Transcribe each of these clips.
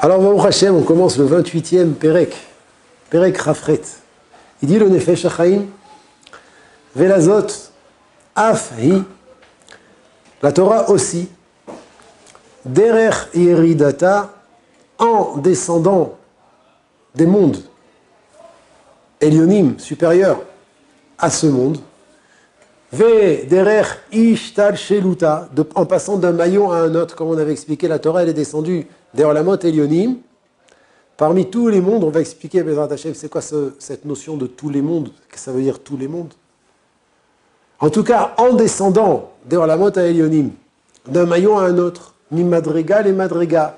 Alors, Baruch Hashem, on commence le 28e Perek, Perek Rafret. Il dit le Nefesh HaChaim, Velazot, Af Hi, la Torah aussi, Derech Yeridata, en descendant des mondes, Elionim, supérieurs à ce monde, Ve Derech Ishtal Sheluta, en passant d'un maillon à un autre, comme on avait expliqué, la Torah elle est descendue des Olamot Elionim. Parmi tous les mondes, on va expliquer, Bezrat Hashem, c'est quoi cette notion de tous les mondes? Qu'est-ce que ça veut dire tous les mondes? En tout cas, en descendant des Olamot Elionim, d'un maillon à un autre, mi madriga les madriga,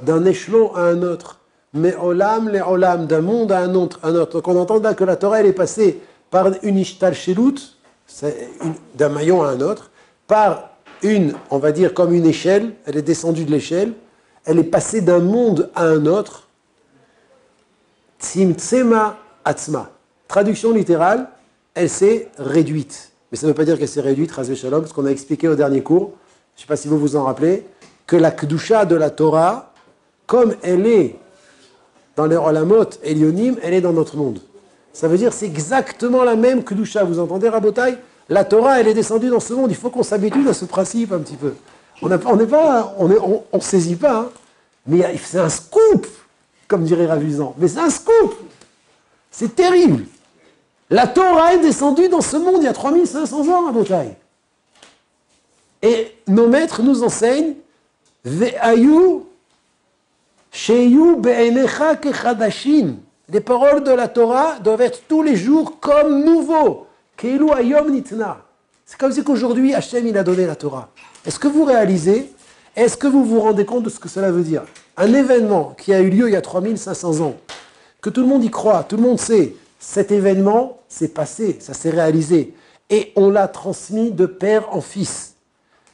d'un échelon à un autre, mais olam les olam, d'un monde à un autre. Donc on entend là que la Torah elle est passée par une ishtal shelut, d'un maillon à un autre, par une, on va dire comme une échelle, elle est descendue de l'échelle, elle est passée d'un monde à un autre. Tzimtzema atzma. Traduction littérale, elle s'est réduite. Mais ça ne veut pas dire qu'elle s'est réduite, Chazvé Shalom, parce qu'on a expliqué au dernier cours, je ne sais pas si vous vous en rappelez, que la Kedusha de la Torah, comme elle est dans les Olamot Elionim, elle est dans notre monde. Ça veut dire que c'est exactement la même Kedusha. Vous entendez, Rabotai? La Torah, elle est descendue dans ce monde. Il faut qu'on s'habitue à ce principe un petit peu. On ne saisit pas, hein. Mais c'est un scoop, comme dirait Ravizan. Mais c'est un scoop. C'est terrible. La Torah est descendue dans ce monde il y a 3500 ans, Rabotai. Et nos maîtres nous enseignent Ve'ayu sheyu be'enecha kechadashim. Les paroles de la Torah doivent être tous les jours comme nouveaux. Keilu ayom nitna. C'est comme si qu'aujourd'hui, Hachem, il a donné la Torah. Est-ce que vous réalisez, est-ce que vous vous rendez compte de ce que cela veut dire? Un événement qui a eu lieu il y a 3500 ans, que tout le monde y croit, tout le monde sait, cet événement s'est passé, ça s'est réalisé. Et on l'a transmis de père en fils.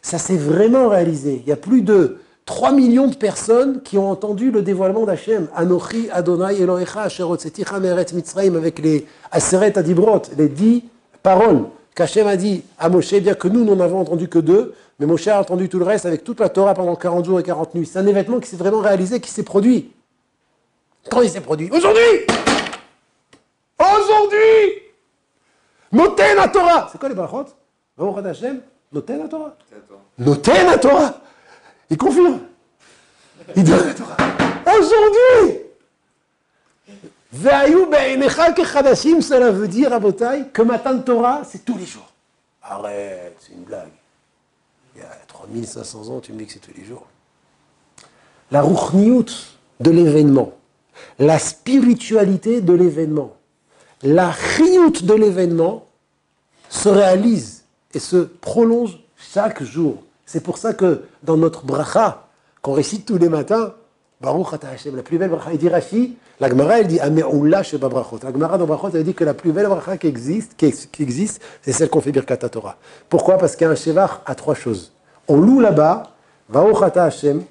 Ça s'est vraiment réalisé. Il y a plus de 3 millions de personnes qui ont entendu le dévoilement d'Hachem. Anochi Adonai Elohecha Asher Hotzeticha Me'eretz Mitzrayim, avec les Aseret Adibrot, les 10 paroles qu'Hachem a dit à Moshe, bien que nous n'en avons entendu que 2, mais Moshe a entendu tout le reste avec toute la Torah pendant 40 jours et 40 nuits. C'est un événement qui s'est vraiment réalisé, qui s'est produit. Quand il s'est produit? Aujourd'hui! Aujourd'hui! Noten la Torah! C'est quoi les brachot? Baruch Hashem, Noten la Torah. Noten la Torah! Il confirme. Il donne la Torah. Aujourd'hui! Ve'ayu be'enecha kechadashim, cela veut dire, Rabotai, que Matan Torah, c'est tous les jours. Arrête, c'est une blague. Il y a 3500 ans, tu me dis que c'est tous les jours. La ruchniout de l'événement, la spiritualité de l'événement, la chiout de l'événement se réalise et se prolonge chaque jour. C'est pour ça que dans notre bracha, qu'on récite tous les matins, Baruch Ata Hashem, la plus belle bracha, il dit Rashi, la Gemara, elle dit Ame'oula Sheba Brachot. La Gemara dans Brachot, elle dit que la plus belle bracha qui existe, c'est celle qu'on fait Birkat Torah. Pourquoi? Parce qu'il y a un Shevach à 3 choses. On loue là-bas, Baruch Ata Hashem,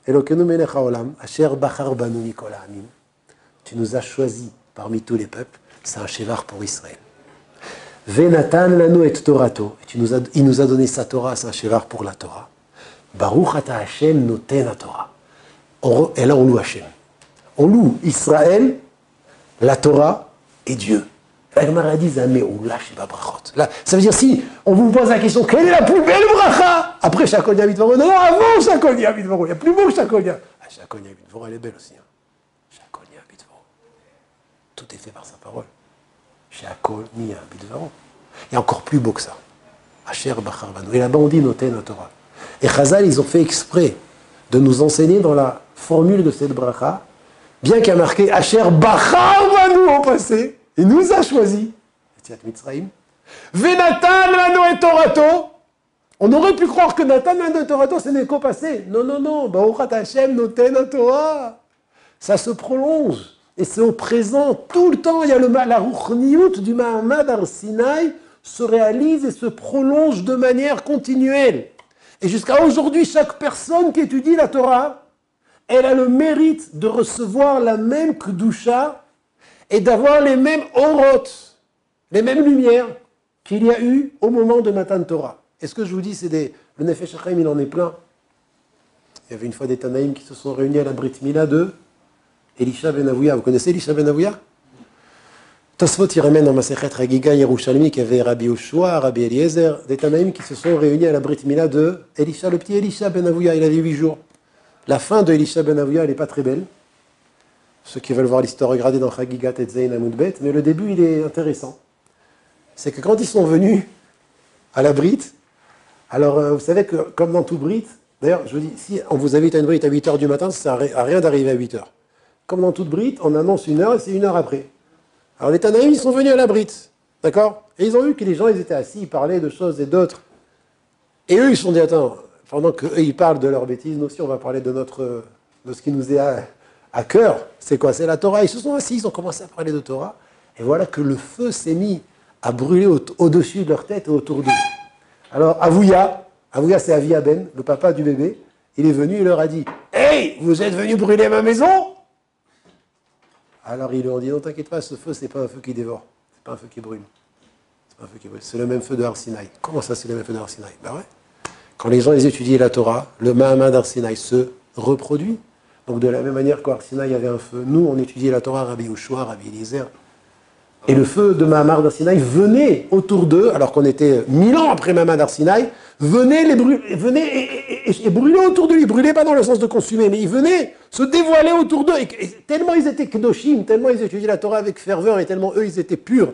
Elokeinu melech haolam, Asher bachar banu mikol ha'amim. Tu nous as choisis parmi tous les peuples, c'est un Shevach pour Israël. Venatan lanu et Torato, il nous a donné sa Torah, c'est un Shevach pour la Torah. Baruch Ata Hashem noten la Torah. Et là, on loue Hachem. On loue Israël, la Torah et Dieu. La Gemara dit Zameoula Sheba Brachot. Là, ça veut dire, si on vous pose la question, quelle est la plus belle bracha? Après Shakol Yavitvaro. Non, avant Shakol Yavitvaro. Il y a plus beau que Shakol Yavitvaro. Shakol Yavitvaro, elle est belle aussi. Hein. Shakol Yavitvaro. Tout est fait par sa parole. Shakol Yavitvaro. Il y a encore plus beau que ça. Asher Bachar Banu. Et là-bas, on dit Noten la Torah. Et Chazal, ils ont fait exprès de nous enseigner dans la formule de cette bracha, bien qu'il y a marqué Asher Bachar Banu au passé, il nous a choisi. Venatan lanu et Torato. On aurait pu croire que Natan lanu et Torato, ce n'est qu'au passé. Non, non, non. Baruch Ata Hashem noten la Torah. Ça se prolonge. Et c'est au présent. Tout le temps, il y a la ruchniout du Mahamad Har Sinai se réalise et se prolonge de manière continuelle. Et jusqu'à aujourd'hui, chaque personne qui étudie la Torah, elle a le mérite de recevoir la même Kedusha et d'avoir les mêmes orot, les mêmes lumières qu'il y a eu au moment de Matan Torah. Et ce que je vous dis, le Nefesh HaChaim, il en est plein. Il y avait une fois des Tanaïm qui se sont réunis à la Brit Mila de Elisha ben Avouya. Vous connaissez Elisha ben Avouya? Tosfot y ramène dans Masechet Hagiga Yerushalmi qu'il y avait Rabbi Yoshua, Rabbi Eliezer, des Tanaïm qui se sont réunis à la Brit Mila de Elisha, le petit Elisha ben Avouya. Il avait 8 jours. La fin de Elisha ben Avouya, elle n'est pas très belle. Ceux qui veulent voir l'histoire, regardez dans Chagiga Tetzain Amudbet. Mais le début, il est intéressant. C'est que quand ils sont venus à la Brit, alors vous savez que comme dans tout Brit, d'ailleurs, je vous dis, si on vous invite à une Brit à 8h du matin, ça ne sert à rien d'arriver à 8h. Comme dans toute Brit, on annonce 1h et c'est 1h après. Alors les Tanaïm, ils sont venus à la Brit, d'accord? Et ils ont vu que les gens, ils étaient assis, ils parlaient de choses et d'autres. Et eux, ils se sont dit, attends, pendant qu'eux, ils parlent de leurs bêtises, nous aussi, on va parler de ce qui nous est à cœur. C'est quoi? C'est la Torah. Ils se sont assis, ils ont commencé à parler de Torah. Et voilà que le feu s'est mis à brûler au-dessus de leur tête et autour d'eux. Alors, Avouya, c'est Avia Ben, le papa du bébé, il est venu, il leur a dit « Hey, vous êtes venus brûler ma maison ?» Alors, ils leur ont dit « Non, t'inquiète pas, ce feu, c'est pas un feu qui dévore, c'est pas un feu qui brûle. C'est pas un feu qui brûle, c'est le même feu de Har Sinaï. » Comment ça, c'est le même feu de Har Sinaï? Ben ouais. Quand les gens ils étudiaient la Torah, le Mahamad Har Sinaï se reproduit. Donc, de la même manière qu'Har Sinaï avait un feu, nous, on étudiait la Torah, Rabbi Yoshua, Rabbi Eliezer. Et le feu de Mahamad Har Sinaï venait autour d'eux, alors qu'on était 1000 ans après Mahamad Har Sinaï, venait et brûlait autour d'eux. Ils ne brûlaient pas dans le sens de consumer, mais ils venaient se dévoiler autour d'eux. Et tellement ils étaient kedoshim, tellement ils étudiaient la Torah avec ferveur, et tellement eux, ils étaient purs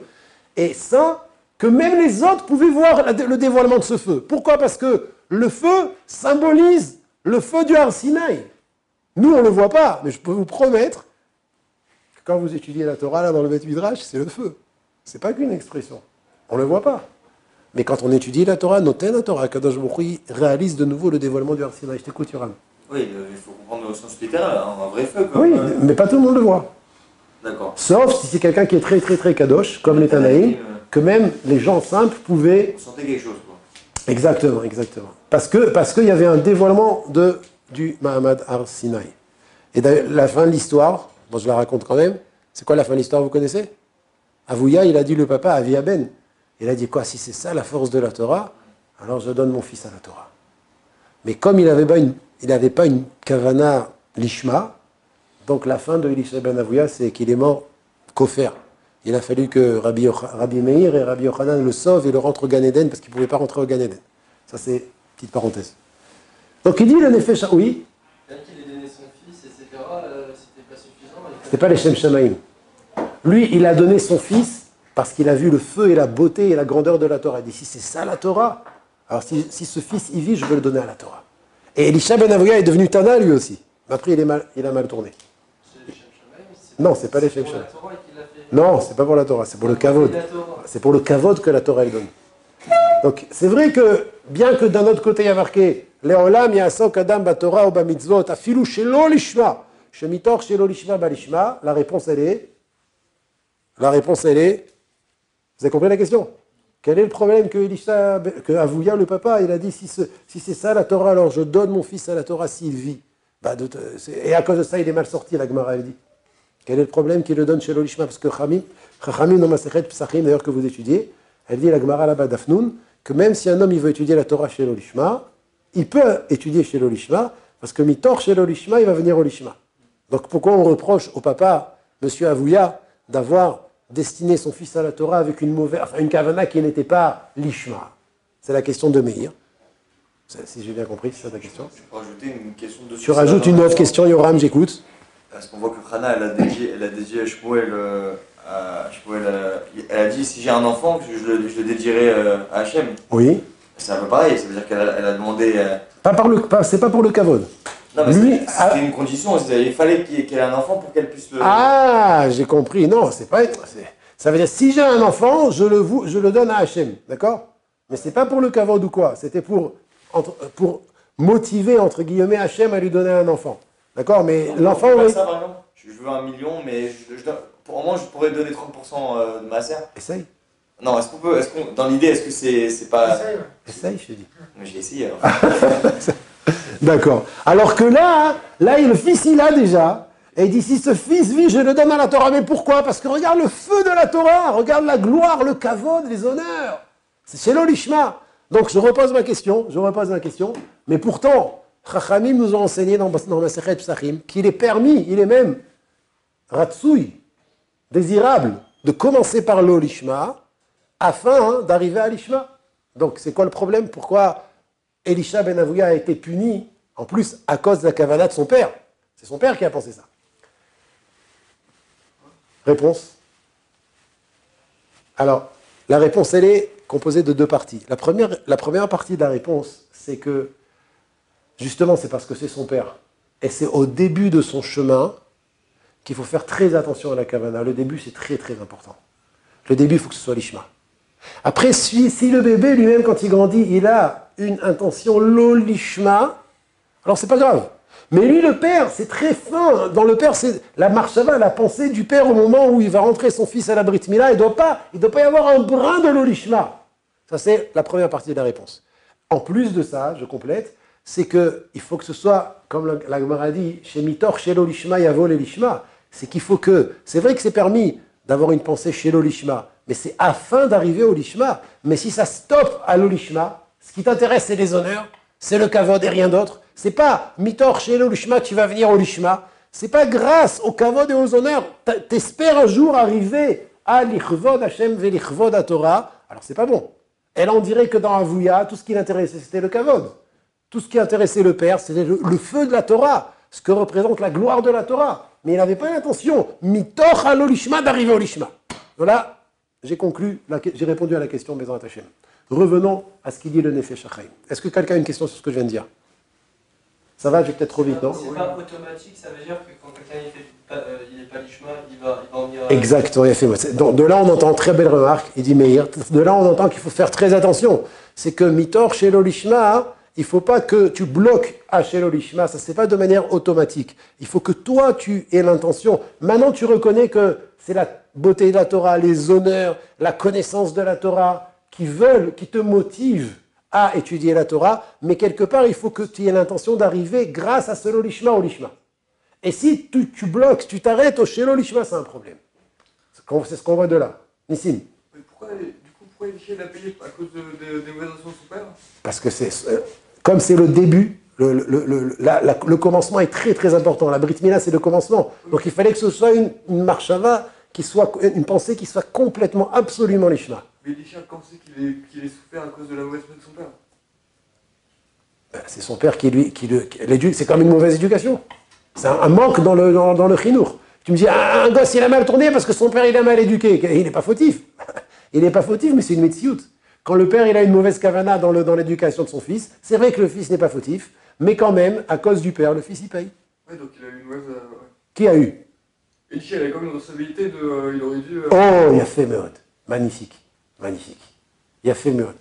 et saints, que même les autres pouvaient voir le dévoilement de ce feu. Pourquoi? Parce que le feu symbolise le feu du Har Sinaï. Nous, on ne le voit pas, mais je peux vous promettre que quand vous étudiez la Torah, là, dans le Beth Midrash, c'est le feu. Ce n'est pas qu'une expression. On ne le voit pas. Mais quand on étudie la Torah, noter la Torah, Kadosh Baruch Hu réalise de nouveau le dévoilement du Har Sinaï. Je t'écoute, Yoram. Oui, il faut comprendre le sens littéral, un vrai feu. Comme, oui, mais pas tout le monde le voit. D'accord. Sauf si c'est quelqu'un qui est très, très, très Kadosh, comme les Tanaïm, que même les gens simples pouvaient... On sentait quelque chose, quoi. Exactement, exactement. Parce qu'il y avait un dévoilement du Mahamad Har Sinaï. Et d'ailleurs, la fin de l'histoire, bon, je la raconte quand même, c'est quoi la fin de l'histoire, vous connaissez? Avouya, il a dit le papa à Avia Ben. Il a dit quoi? Si c'est ça la force de la Torah, alors je donne mon fils à la Torah. Mais comme il n'avait pas une kavana lishma, donc la fin de Elisha ben Avouya, c'est qu'il est mort koffer. Il a fallu que Rabbi Meir et Rabbi Yochanan le sauvent et le rentrent au Gan Eden parce qu'il ne pouvait pas rentrer au Gan Eden. Ça, c'est une petite parenthèse. Donc il dit le Nefesh, oui. Même qu'il ait donné son fils, etc., c'était pas suffisant. C'était pas les Shem Shamaim. Lui, il a donné son fils parce qu'il a vu le feu et la beauté et la grandeur de la Torah. Il dit, si c'est ça la Torah, alors si ce fils y vit, je veux le donner à la Torah. Et Elisha ben Avouya est devenu Tana lui aussi. Mais après, il a mal tourné. C'est les Shem Shamaim, Non, c'est pas les Shem Shamaim. C'est pour la Torah qu'il l'a fait. Non, c'est pas pour la Torah, c'est pour le kavod. C'est pour le kavod que la Torah elle donne. Donc, c'est vrai que, bien que d'un autre côté, il y a marqué Leolam yasok adam batorah ou bamitzvot, afilu shelo lishma, shemitor shelo lishma balishma. La réponse, elle est. Vous avez compris la question? Quel est le problème que Avouya, le papa, il a dit si c'est ça la Torah, alors je donne mon fils à la Torah s'il vit. Et à cause de ça, il est mal sorti, la Gemara, elle dit. Quel est le problème qu'il le donne chez l'Olishma? Parce que Chachamim dans Masechet Psachim, d'ailleurs que vous étudiez, elle dit la Gemara là-bas d'Afnoun, que même si un homme il veut étudier la Torah chez l'Olishma, il peut étudier chez l'Olishma, parce que Mitor chez l'Olishma, il va venir au Lishma. Donc pourquoi on reproche au papa, monsieur Avouya, d'avoir destiné son fils à la Torah avec une kavana qui n'était pas l'Ishma? C'est la question de Meir. Si j'ai bien compris, c'est ça ta question. Je peux rajouter une question dessus. Tu rajoutes une autre question, Yoram, j'écoute. Parce qu'on voit que Hana, elle a dédié à Shmuel, elle a dit si j'ai un enfant, je le dédierai à Hachem. Oui. C'est un peu pareil, ça veut dire qu'elle a demandé. C'est pas pour le kavod. Non, mais c'était une condition, il fallait qu'elle ait un enfant pour qu'elle puisse le. Ah, j'ai compris. Non, c'est pas. Ça veut dire si j'ai un enfant, je le donne à Hachem, d'accord? Mais c'est pas pour le kavod ou quoi. C'était pour motiver entre guillemets Hachem à lui donner un enfant. D'accord, mais l'enfant... Oui. Ça, par exemple, je veux 1 million, mais pour moi, je pourrais donner 30% de ma serre. Essaye. Non, dans l'idée, est-ce que c'est pas... Essaye, je te dis. Mais j'ai essayé, alors. D'accord. Alors que là, le fils, il a déjà. Et il dit, si ce fils vit, je le donne à la Torah. Mais pourquoi? Parce que regarde le feu de la Torah, regarde la gloire, le kavod, les honneurs. C'est chez l'Olishma. Donc, je repose ma question. Mais pourtant... Chachamim nous ont enseigné dans Masechet Psachim qu'il est permis, il est même ratsoui, désirable, de commencer par l'eau lishma afin d'arriver à l'ishma. Donc c'est quoi le problème? Pourquoi Elisha ben Avouya a été puni, en plus à cause de la kavana de son père? C'est son père qui a pensé ça. Réponse? Alors, la réponse, elle est composée de deux parties. La première partie de la réponse, c'est que, justement, c'est parce que c'est son père. Et c'est au début de son chemin qu'il faut faire très attention à la kavana. Le début, c'est très très important. Le début, il faut que ce soit l'ishma. Après, si le bébé lui-même, quand il grandit, il a une intention lo lishma, alors c'est pas grave. Mais lui, le père, c'est très fin. Dans le père, c'est la marshava, la pensée du père au moment où il va rentrer son fils à la Brit Mila. Il ne doit pas y avoir un brin de l'olishma. Ça, c'est la première partie de la réponse. En plus de ça, je complète, c'est qu'il faut que ce soit, comme la Gemara dit, chez Mitor, chez l'olishma, yavo l'elishma. C'est qu'il faut que, c'est vrai que c'est permis d'avoir une pensée chez l'olishma, mais c'est afin d'arriver au lishma. Mais si ça stoppe à l'olishma, ce qui t'intéresse, c'est les honneurs, c'est le kavod et rien d'autre. C'est pas mitor chez l'olishma, tu vas venir au lishma. C'est pas grâce au kavod et aux honneurs. T'espères un jour arriver à l'ichvod Hashem ve l'ichvod à Torah. Alors c'est pas bon. Et là on dirait que dans Avouya, tout ce qui l'intéressait c'était le kavod. Tout ce qui intéressait le père, c'était le feu de la Torah, ce que représente la gloire de la Torah. Mais il n'avait pas l'intention, mitor à l'olishma, d'arriver au lishma. Voilà, j'ai conclu, j'ai répondu à la question Bezrat Hashem. Revenons à ce qu'il dit le Nefesh HaChaim. Est-ce que quelqu'un a une question sur ce que je viens de dire? Ça va, je vais peut-être trop vite, non? C'est pas automatique, ça veut dire que quand quelqu'un il n'est pas lishma, il va en venir. Exactement, il a fait. Donc, de là, on entend très belle remarque, il dit Meir. De là, on entend qu'il faut faire très attention. C'est que mitor chez l'olishma, il ne faut pas que tu bloques à chez l'olishma, ça ne se fait pas de manière automatique. Il faut que toi, tu aies l'intention. Maintenant, tu reconnais que c'est la beauté de la Torah, les honneurs, la connaissance de la Torah qui te motivent à étudier la Torah, mais quelque part, il faut que tu aies l'intention d'arriver grâce à ce lishma au lishma. Et si tu bloques, tu t'arrêtes au shelo lishma, c'est un problème. C'est ce qu'on voit de là. Nissim. Pourquoi Elisha l'a payé à cause des mauvaises intentions de son père? Parce que comme c'est le début, le commencement est très très important. La Brit Mila, c'est le commencement. Donc il fallait que ce soit une marshava, une pensée qui soit complètement, absolument lishma. Mais Elisha pensait qu'il ait souffert à cause de la mauvaise pensée de son père. C'est son père qui l'éduque. C'est comme une mauvaise éducation. C'est un manque dans le chinour. Tu me dis, un gosse, il a mal tourné parce que son père, il a mal éduqué. Il n'est pas fautif. Il n'est pas fautif, mais c'est une métioute. Quand le père, il a une mauvaise kavana dans l'éducation de son fils, c'est vrai que le fils n'est pas fautif, mais quand même, à cause du père, le fils, il paye. Ouais, donc il a eu une mauvaise... Qui a eu? Elisha, il avait quand même une responsabilité il aurait dû... Oh, il a fait Meod. Magnifique. Magnifique. Il a fait Meod.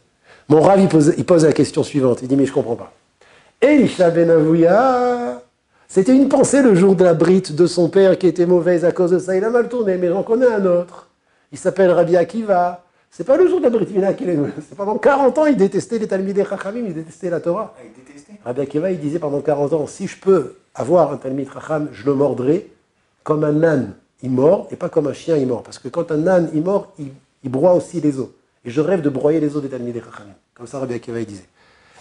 Mon Rav, il pose la question suivante. Il dit, mais je ne comprends pas. Elisha ben Avouya, c'était une pensée le jour de la brite de son père qui était mauvaise à cause de ça. Il a mal tourné, mais j'en connais un autre. Il s'appelle Rabbi Akiva. C'est pas le jour de la brite Mila qu'il est mauvais. C'est pendant 40 ans, il détestait les Talmidei Chachamim, il détestait la Torah. Ah, il détestait. Rabbi Akiva, il disait pendant 40 ans, si je peux avoir un Talmid Chacham, je le mordrai comme un âne, il mord, et pas comme un chien, il mord. Parce que quand un âne, il mord, il broie aussi les os. Et je rêve de broyer les os des Talmidei Chachamim. Comme ça, Rabbi Akiva, il disait.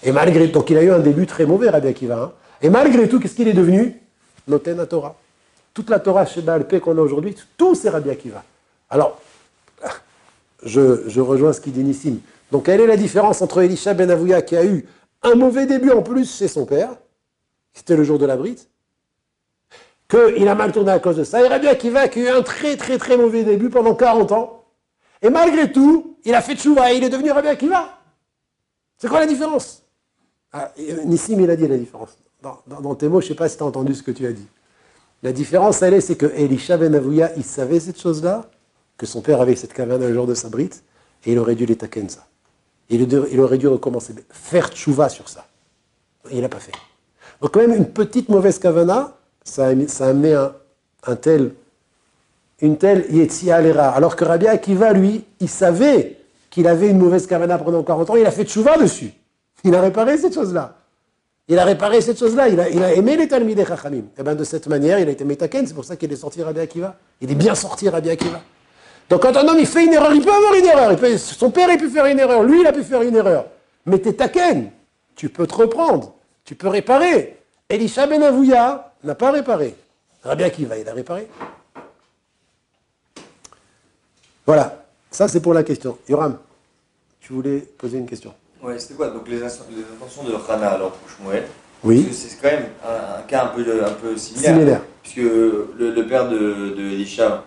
Et malgré tout, donc il a eu un début très mauvais, Rabbi Akiva. Hein. Et malgré tout, qu'est-ce qu'il est devenu? Noten à Torah. Toute la Torah chez Baal Peh qu'on a aujourd'hui, tout c'est Rabbi Akiva. Alors, je rejoins ce qu'il dit Nissim. Donc, quelle est la différence entre Elisha ben Avouya qui a eu un mauvais début en plus chez son père, c'était le jour de la brite, qu'il a mal tourné à cause de ça, et Rabbi Akiva qui a eu un très très très mauvais début pendant 40 ans, et malgré tout, il a fait tchouva et il est devenu Rabbi Akiva. C'est quoi la différence? Nissim, il a dit la différence. Dans tes mots, je ne sais pas si tu as entendu ce que tu as dit. La différence, elle est, c'est que Elisha ben Avouya, il savait cette chose-là, que son père avait cette kavana le jour de sa brite, et il aurait dû les taken ça. Il aurait dû recommencer, faire tchouva sur ça. Il n'a pas fait. Donc quand même, une petite mauvaise kavana, ça a amené une telle yetsia alera. Alors que Rabbi Akiva, lui, il savait qu'il avait une mauvaise kavana pendant 40 ans, il a fait tchouva dessus. Il a réparé cette chose-là. Il a aimé les Talmidei Chachamim. Et bien de cette manière, il a été metaken, c'est pour ça qu'il est sorti Rabbi Akiva. Il est bien sorti Rabbi Akiva. Donc quand un homme il fait une erreur, il peut avoir une erreur. Son père il peut faire une erreur, lui il a pu faire une erreur. Mais t'es taken, tu peux te reprendre. Tu peux réparer. Elisha ben Avouya n'a pas réparé. Rabbi Akiva, il a réparé. Voilà, ça c'est pour la question. Yoram, tu voulais poser une question? Ouais, c'était quoi? Donc les intentions de Hana alors pour Shmuel? Oui. Parce que c'est quand même un cas un peu similaire. Puisque le père de Elisha,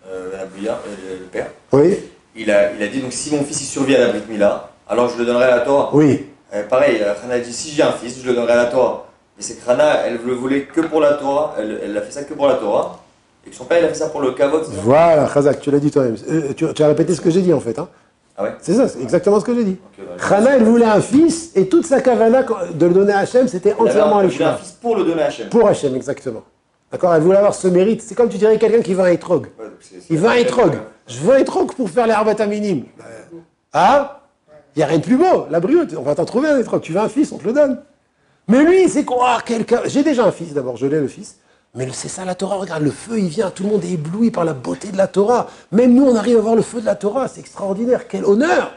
Abouya, le père, Oui. il a dit donc si mon fils il survit à la Brit Mila, alors je le donnerai à la Torah. Oui. Pareil, Hana dit si j'ai un fils, je le donnerai à la Torah. Mais c'est que Hana, elle le voulait que pour la Torah, elle a fait ça que pour la Torah. Et que son père, il a fait ça pour le kavod. Voilà, Chazak, tu l'as dit toi-même. Tu as répété ce que j'ai dit en fait. Hein. Ah ouais? C'est ça, c'est exactement ce que j'ai dit. Okay, Hana, elle voulait un fils et toute sa kavana de le donner à Hachem, c'était entièrement à Elle voulait un fils pour le donner à Hachem. Pour Hachem, exactement. D'accord? Elle voulait avoir ce mérite. C'est comme tu dirais quelqu'un qui veut un étrog. Ouais, il veut un étrog. Je veux un étrog pour faire les arbata minimes. Ah? Il n'y a rien de plus beau. La brioute, on va t'en trouver un étrog. Tu veux un fils, on te le donne. Mais lui, c'est quoi? Quelqu'un. J'ai déjà un fils d'abord, je l'ai le fils. Mais c'est ça la Torah, regarde, le feu il vient, tout le monde est ébloui par la beauté de la Torah. Même nous on arrive à voir le feu de la Torah, c'est extraordinaire, quel honneur!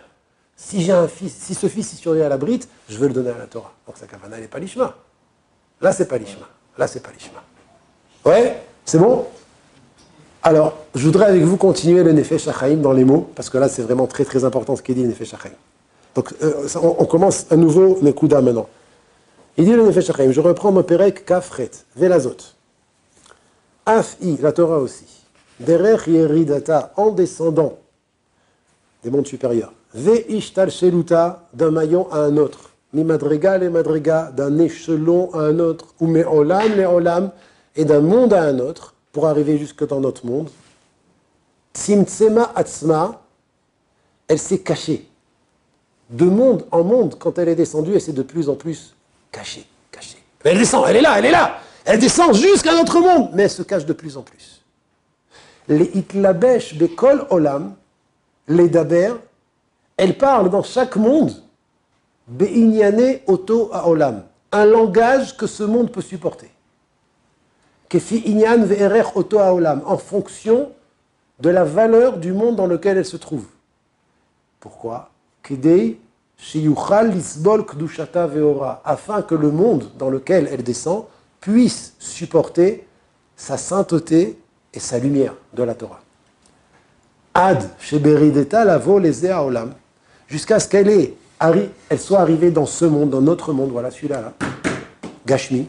Si j'ai un fils, si ce fils il survit à la brite, je veux le donner à la Torah. Donc sa kavana n'est pas l'ishma. Là c'est pas l'ishma, là c'est pas l'ishma. Ouais, c'est bon? Alors, je voudrais avec vous continuer le Nefesh HaChaim dans les mots, parce que là c'est vraiment très très important ce qu'il dit le Nefesh HaChaim. Donc on commence un nouveau Nekuda maintenant. Il dit le Nefesh HaChaim, je reprends mon Perek Kafret, Velazot. Af-i, la Torah aussi. Derech yeridata, en descendant des mondes supérieurs. Ve-ishtal sheluta, d'un maillon à un autre. Mi madrega le madrega, d'un échelon à un autre. Ou me olam le olam, et d'un monde à un autre, pour arriver jusque dans notre monde. Tzimtzema atzma, elle s'est cachée. De monde en monde, quand elle est descendue, elle s'est de plus en plus cachée. Mais elle descend, elle est là. Elle descend jusqu'à notre monde, mais elle se cache de plus en plus. Les itlabesh bekol olam, les daber, elle parle dans chaque monde, beinyane oto a olam, un langage que ce monde peut supporter. Kefi inyan ve'erech oto a olam, en fonction de la valeur du monde dans lequel elle se trouve. Pourquoi? Kedei sheyuchal lisbol kdushata ve'ora, afin que le monde dans lequel elle descend puisse supporter sa sainteté et sa lumière de la Torah. Ad sheberideta lavo lezeh haolam, jusqu'à ce qu'elle soit arrivée dans ce monde, dans notre monde, voilà celui-là, là, Gashmi,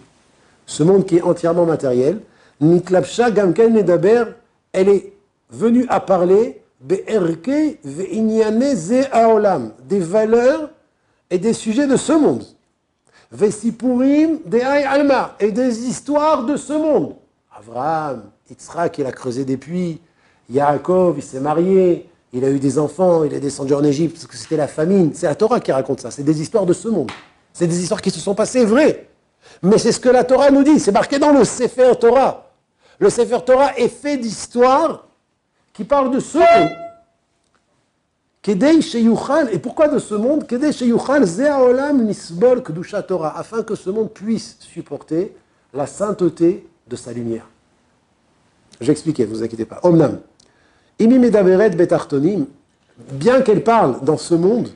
ce monde qui est entièrement matériel. Nitlapsha gamken medaber, elle est venue à parler be'erke ve'inyane ze haolam, des valeurs et des sujets de ce monde. Vesipurim de alma, et des histoires de ce monde. Abraham, Yitzhak, il a creusé des puits. Yaakov, il s'est marié. Il a eu des enfants. Il est descendu en Égypte parce que c'était la famine. C'est la Torah qui raconte ça. C'est des histoires de ce monde. C'est des histoires qui se sont passées vraies. Mais c'est ce que la Torah nous dit. C'est marqué dans le Sefer Torah. Le Sefer Torah est fait d'histoires qui parlent de ce monde. Kedei sheyuchal, et pourquoi de ce monde? Kedei sheyuchal ze haolam nisbol kedusha Torah, afin que ce monde puisse supporter la sainteté de sa lumière. J'expliquais, ne vous inquiétez pas. Omnam, imi medaberet betartonim, bien qu'elle parle dans ce monde,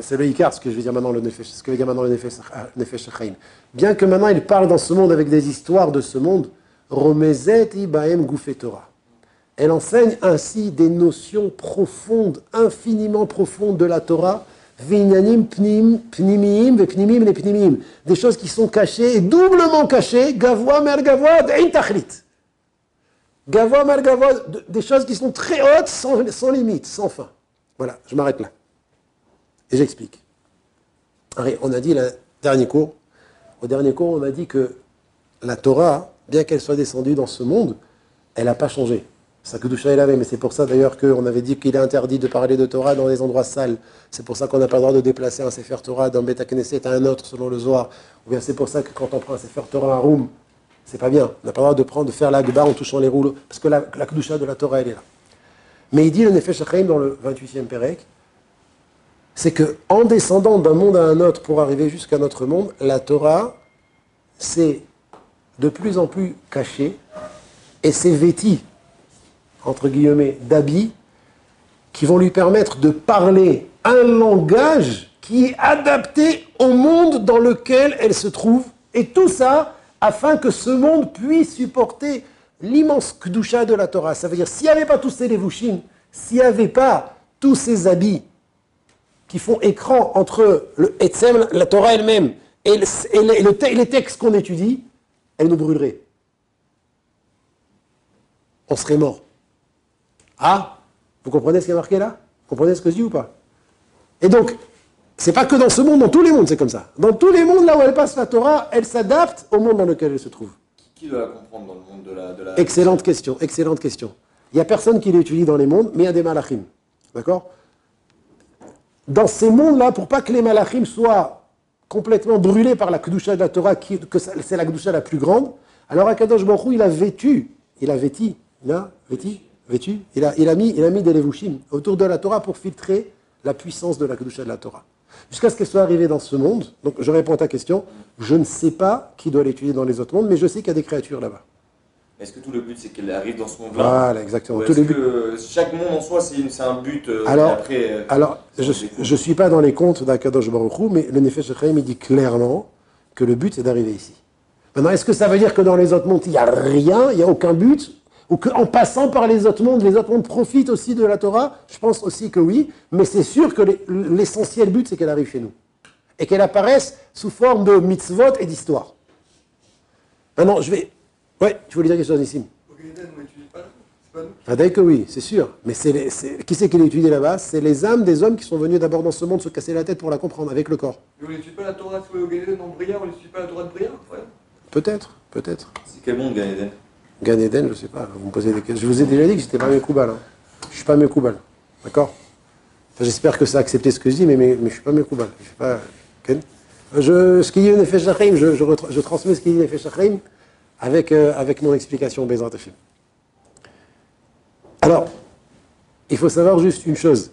c'est le Ikar, ce que je vais dire maintenant le Nefesh, ce que veut dire maintenant le Nefesh HaChaim. Bien que maintenant il parle dans ce monde avec des histoires de ce monde, romezet ibaem gufet Torah. Elle enseigne ainsi des notions profondes, infiniment profondes de la Torah, des choses qui sont cachées, et doublement cachées, gavoa mer gavoa d'in tachlit. Gavoa mer gavoa, des choses qui sont très hautes, sans limite, sans fin. Voilà, je m'arrête là. Et j'explique. On a dit au dernier cours, on a dit que la Torah, bien qu'elle soit descendue dans ce monde, elle n'a pas changé. Ça que Kedusha est lavé, mais c'est pour ça d'ailleurs qu'on avait dit qu'il est interdit de parler de Torah dans les endroits sales. C'est pour ça qu'on n'a pas le droit de déplacer un Sefer Torah d'un Beth Knesset à un autre selon le Zohar. Ou bien c'est pour ça que quand on prend un Sefer Torah à Roum, c'est pas bien. On n'a pas le droit de faire l'Agba en touchant les rouleaux, parce que la Kedusha de la Torah, elle est là. Mais il dit le Nefesh HaChaim dans le 28e Pérek, c'est que en descendant d'un monde à un autre pour arriver jusqu'à notre monde, la Torah c'est de plus en plus cachée et c'est vêti entre guillemets, d'habits qui vont lui permettre de parler un langage qui est adaptée au monde dans lequel elle se trouve. Et tout ça afin que ce monde puisse supporter l'immense Kedusha de la Torah. Ça veut dire, s'il n'y avait pas tous ces levushim, s'il n'y avait pas tous ces habits qui font écran entre le Etzem, la Torah elle-même, et les textes qu'on étudie, elle nous brûlerait. On serait mort. Ah, vous comprenez ce qui est marqué là? Vous comprenez ce que je dis ou pas? Et donc, c'est pas que dans ce monde, dans tous les mondes, c'est comme ça. Dans tous les mondes, là où elle passe la Torah, elle s'adapte au monde dans lequel elle se trouve. Qui doit la comprendre dans le monde de la... Excellente question, excellente question. Il n'y a personne qui l'étudie dans les mondes, mais il y a des malachim. D'accord? Dans ces mondes-là, pour pas que les malachim soient complètement brûlés par la kedusha de la Torah, que c'est la kedusha la plus grande, alors Akadosh Baruch Hu, il a mis des levushim autour de la Torah pour filtrer la puissance de la kedusha de la Torah. Jusqu'à ce qu'elle soit arrivée dans ce monde, donc je réponds à ta question, je ne sais pas qui doit l'étudier dans les autres mondes, mais je sais qu'il y a des créatures là-bas. Est-ce que tout le but c'est qu'elle arrive dans ce monde-là? Voilà, exactement. Ou est-ce que chaque monde en soi c'est un but alors, je ne suis pas dans les contes d'Akadosh Baruch Hu, mais le Nefesh Chaim il dit clairement que le but c'est d'arriver ici. Maintenant, est-ce que ça veut dire que dans les autres mondes il n'y a rien, il n'y a aucun but? Ou qu'en passant par les autres mondes profitent aussi de la Torah? Je pense aussi que oui, mais c'est sûr que l'essentiel but c'est qu'elle arrive chez nous. Et qu'elle apparaisse sous forme de mitzvot et d'histoire. Maintenant, je vais... Ouais, tu voulais dire quelque chose, Nissim? Au Gan Eden, on n'étudie pas là. C'est pas nous. Fadaï que oui, c'est sûr. Mais qui c'est qui l'a étudié là-bas? C'est les âmes des hommes qui sont venus d'abord dans ce monde se casser la tête pour la comprendre avec le corps. Mais on n'étudie pas la Torah au Gan Eden en Briard, on n'étudie pas la Torah de Briard, ouais. Peut-être. C'est quel monde, Gan Eden? Gan Eden, je sais pas. Vous me posez des questions. Je vous ai déjà dit que j'étais pas Mekoubal. Hein. Je suis pas Mekoubal. D'accord? Enfin, j'espère que ça a accepté ce que je dis, mais je suis pas Mekoubal. Je suis pas... ce qu'il dit le Nefesh Chaim, je transmets ce qu'il dit le Nefesh Chaim avec mon explication, Bezrat Hashem. Alors, il faut savoir juste une chose.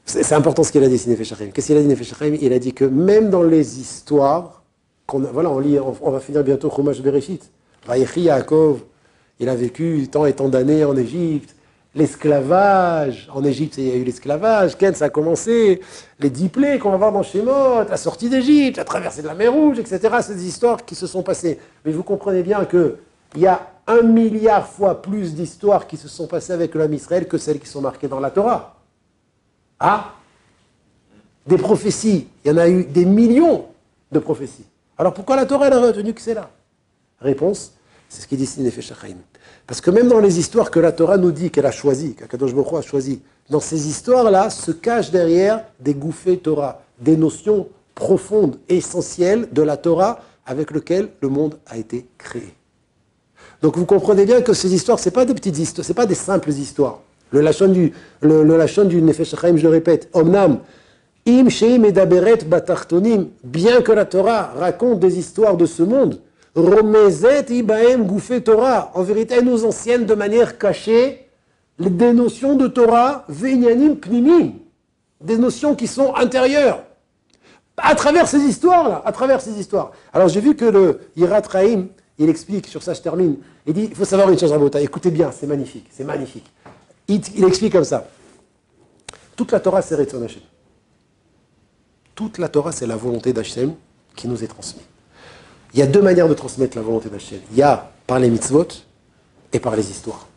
C'est important ce qu'il a dit, Nefesh Chaim. Qu'est-ce qu'il a dit, Nefesh Chaim? Il a dit que même dans les histoires, on va finir bientôt Chumash Bereshit. Vayechi Yaakov, il a vécu tant et tant d'années en Égypte. L'esclavage, en Égypte, il y a eu l'esclavage, ça a commencé, les 10 plaies qu'on va voir dans Shemot, la sortie d'Égypte, la traversée de la mer Rouge, etc. C'est des histoires qui se sont passées. Mais vous comprenez bien qu'il y a 1 milliard fois plus d'histoires qui se sont passées avec l'homme Israël que celles qui sont marquées dans la Torah. Ah? Des prophéties, il y en a eu des millions de prophéties. Alors pourquoi la Torah elle a retenu que c'est là? Réponse, c'est ce qu'il dit ici Nefesh Chaim. Parce que même dans les histoires que la Torah nous dit qu'elle a choisies, qu'Akadosh Baruch Hu a choisies, dans ces histoires-là se cachent derrière des gouffées Torah, des notions profondes, essentielles de la Torah avec lesquelles le monde a été créé. Donc vous comprenez bien que ces histoires, ce n'est pas des petites histoires, ce n'est pas des simples histoires. Le lachon du Nefesh Chaim, je le répète, Omnam, im sheim edaberet batartonim, bien que la Torah raconte des histoires de ce monde, Romezet ibaem gouffé Torah. En vérité, elle nous enseigne de manière cachée des notions de Torah, ve'inyanim pnimim, des notions qui sont intérieures. À travers ces histoires-là, à travers ces histoires. Alors j'ai vu que le Yirat Chaim, il explique, sur ça je termine, il dit, il faut savoir une chose, Rabota, écoutez bien, c'est magnifique, c'est magnifique. Il explique comme ça. Toute la Torah, c'est Retzon Hashem. Toute la Torah, c'est la volonté d'Hashem qui nous est transmise. Il y a 2 manières de transmettre la volonté d'Hashem. Il y a par les mitzvot et par les histoires.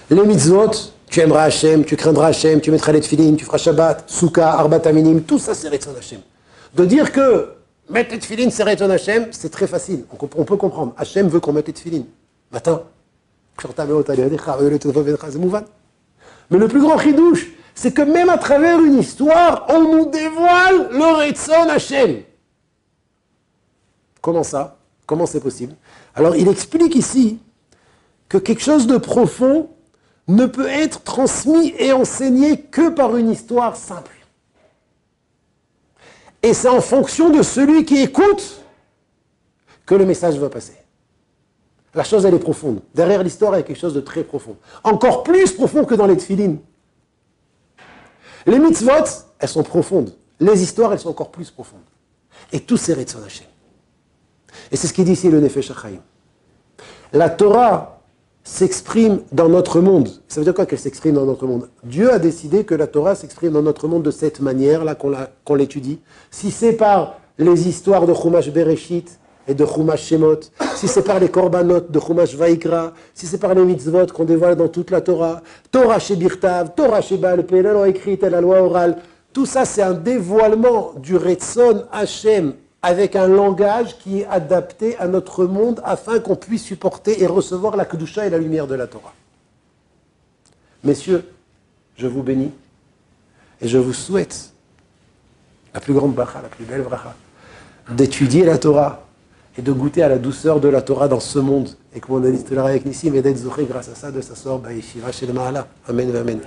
Les mitzvot, tu aimeras Hachem, tu craindras Hachem, tu mettras les tefilines, tu feras Shabbat, Souka, Arbat Aminim, tout ça c'est Retzon Hachem. De dire que mettre les tefilines c'est Retzon Hachem, c'est très facile. On peut comprendre. Hachem veut qu'on mette les tefilines. Matin. Mais le plus grand chidouche, c'est que même à travers une histoire, on nous dévoile le Retzon Hachem. Comment ça? Comment c'est possible? Alors il explique ici que quelque chose de profond ne peut être transmis et enseigné que par une histoire simple. Et c'est en fonction de celui qui écoute que le message va passer. La chose, elle est profonde. Derrière l'histoire, il y a quelque chose de très profond. Encore plus profond que dans les tefilines. Les mitzvot, elles sont profondes. Les histoires, elles sont encore plus profondes. Et tout c'est Retzon Hashem. Et c'est ce qu'il dit ici le Nefesh Chaim. La Torah, s'exprime dans notre monde. Ça veut dire quoi qu'elle s'exprime dans notre monde? Dieu a décidé que la Torah s'exprime dans notre monde de cette manière-là qu'on l'étudie. Si c'est par les histoires de Chumash Bereshit et de Chumash Shemot, si c'est par les Korbanot de Chumash Vaikra, si c'est par les mitzvot qu'on dévoile dans toute la Torah, Torah chez Birtav, Torah chez Baal Peh, la loi écrite et la loi orale, tout ça c'est un dévoilement du Retzon Hashem avec un langage qui est adapté à notre monde afin qu'on puisse supporter et recevoir la Kedusha et la lumière de la Torah. Messieurs, je vous bénis et je vous souhaite la plus grande bracha, la plus belle bracha, d'étudier la Torah et de goûter à la douceur de la Torah dans ce monde. Et comme on a dit tout à l'heure avec Nissim, et d'être zoché grâce à ça de s'asseoir Baïshiva chez le Mahala. Amen, amen.